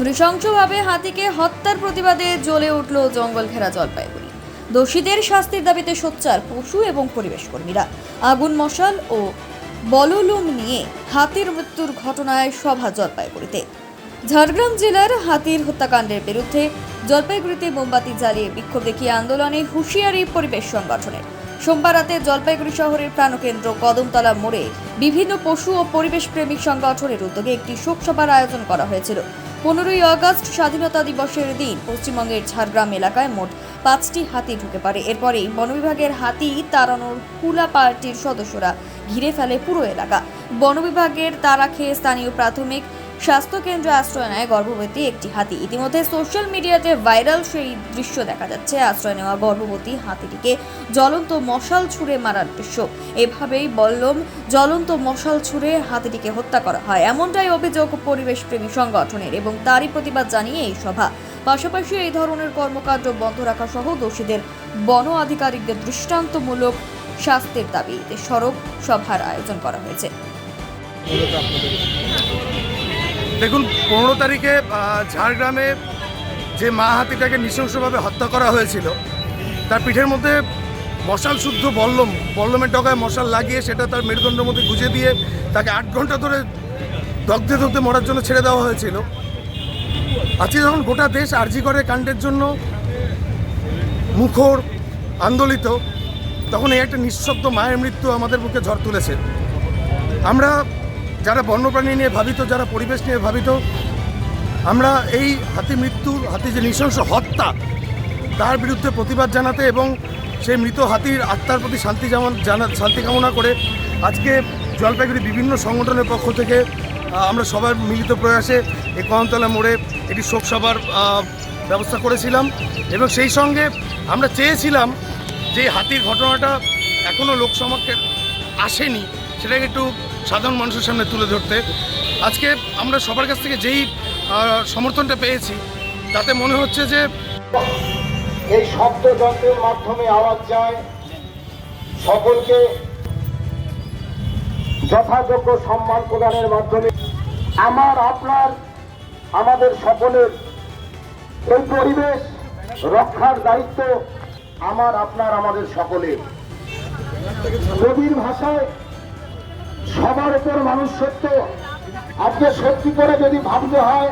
নৃশংসভাবে হাতিকে হত্যার প্রতিবাদে জ্বলে উঠল জঙ্গল ঘেরা জলপাইগুড়ি। দোষীদের শাস্তির দাবিতে সোচ্চার পশু এবং পরিবেশ কর্মীরা। আগুন, মশাল ও বললুম নিয়ে হাতির মৃত্যুর ঘটনায় সভা জলপাইগুড়িতে। ঝাড়গ্রাম জেলার হাতির হত্যাকাণ্ডের বিরুদ্ধে জলপাইগুড়িতে মোমবাতি জ্বালিয়ে বিক্ষোভ দেখিয়ে আন্দোলনে হুঁশিয়ারি পরিবেশ সংগঠনের। সোমবার রাতে জলপাইগুড়ি শহরের প্রাণকেন্দ্র কদমতলা মোড়ে বিভিন্ন পশু ও পরিবেশ প্রেমিক সংগঠনের উদ্যোগে একটি শোকসভার আয়োজন করা হয়েছিল। 15ই আগস্ট স্বাধীনতা দিবসের দিন পশ্চিমবঙ্গের ঝাড়গ্রাম এলাকায় মোট 5টি হাতি ঢুকে পড়ে। এরপরেই বন বিভাগের হাতি তাড়ানোর হুলা পার্টির সদস্যরা ঘিরে ফেলে পুরো এলাকা। বন বিভাগের তাড়া খেয়ে স্থানীয় প্রাথমিক স্বাস্থ্য কেন্দ্রে আশ্রয় নেয় গর্ভবতী একটি হাতি। ইতিমধ্যে সোশ্যাল মিডিয়াতে ভাইরাল সেই দৃশ্য দেখা যাচ্ছে। আশ্রয় নেওয়া গর্ভবতী হাতিটিকে জ্বলন্ত মশাল ছুঁড়ে মারার দৃশ্য। এভাবেই বললম জ্বলন্ত মশাল ছুঁড়ে হাতিটিকে হত্যা করা হয়, এমনটাই অভিযোগ পরিবেশ প্রেমী সংগঠনের এবং তারই প্রতিবাদ জানিয়ে এই সভা। পাশাপাশি এই ধরনের কর্মকাণ্ড বন্ধ রাখা সহ দোষীদের বন আধিকারিকদের দৃষ্টান্তমূলক শাস্তির দাবিতে সড়ক সভার আয়োজন করা হয়েছে। দেখুন, 15 তারিখে ঝাড়গ্রামে যে মা হাতিটাকে নৃশংসভাবে হত্যা করা হয়েছিল, তার পিঠের মধ্যে মশাল শুদ্ধ বল্লমের ডগায় মশাল লাগিয়ে সেটা তার মেরুদণ্ডের মধ্যে গুঁজে দিয়ে তাকে 8 ঘন্টা ধরে দগ্ধে দগ্ধে মরার জন্য ছেড়ে দেওয়া হয়েছিল। আজকে যখন গোটা দেশ আরজি করে কাণ্ডের জন্য মুখর আন্দোলিত, তখন এই একটা নিঃশব্দ মায়ের মৃত্যু আমাদের বুকে ঝড় তুলেছে। আমরা যারা বন্যপ্রাণী নিয়ে ভাবিত, যারা পরিবেশ নিয়ে ভাবিত, আমরা এই হাতি যে নৃশংস হত্যা, তার বিরুদ্ধে প্রতিবাদ জানাতে এবং সেই মৃত হাতির আত্মার প্রতি শান্তি কামনা করে আজকে জলপাইগুড়ি বিভিন্ন সংগঠনের পক্ষ থেকে আমরা সবার মিলিত প্রয়াসে এই কদমতলা মোড়ে একটি শোকসভার ব্যবস্থা করেছিলাম। এবং সেই সঙ্গে আমরা চেয়েছিলাম যে হাতির ঘটনাটা এখনও লোকসমক্ষে আসেনি, সেটাকে একটু সাধারণ মানুষের সামনে তুলে ধরতে। আজকে আমরা সবার কাছ থেকে যেই সমর্থনটা পেয়েছি, তাতে মনে হচ্ছে যে এই শব্দযন্ত্রের মাধ্যমে আওয়াজ যায়, সকলকে যথাযোগ্য সম্মান প্রদানের মাধ্যমে আমাদের সকলের এই পরিবেশ রক্ষার দায়িত্ব আমাদের সকলের। কবির ভাষায় সবার উপর মানুষ সত্য। আজকে সত্যি করে যদি ভাবতে হয়,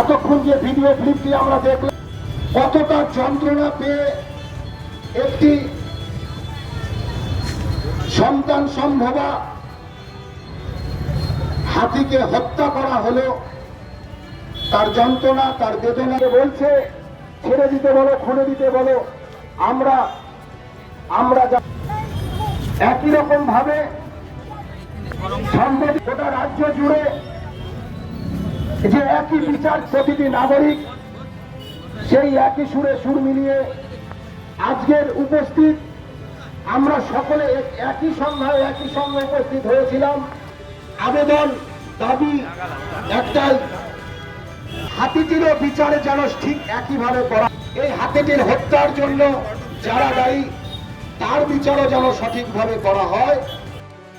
এতক্ষণ যে ভিডিও ক্লিপটি আমরা দেখলাম, কতটা যন্ত্রণা পেয়ে একটি সন্তান সম্ভবা হাতিকে হত্যা করা হলো, তার যন্ত্রণা, তার বেদনাকে বলছে ছেড়ে দিতে বলো, খুলে দিতে বলো। আমরা একই রকম ভাবে গোটা রাজ্য জুড়ে যে একই বিচার প্রতিটি নাগরিক, সেই একই সুরে সুর মিলিয়ে আজকের উপস্থিত আমরা সকলে একই সন্ধ্যায় একই সঙ্গে উপস্থিত হয়েছিলাম। আবেদন, দাবি একটাই, হাতিটিরও বিচারে যেন ঠিক একইভাবে করা। এই হাতিটির হত্যার জন্য যারা দায়ী, তার বিচারও যেন সঠিকভাবে করা হয়।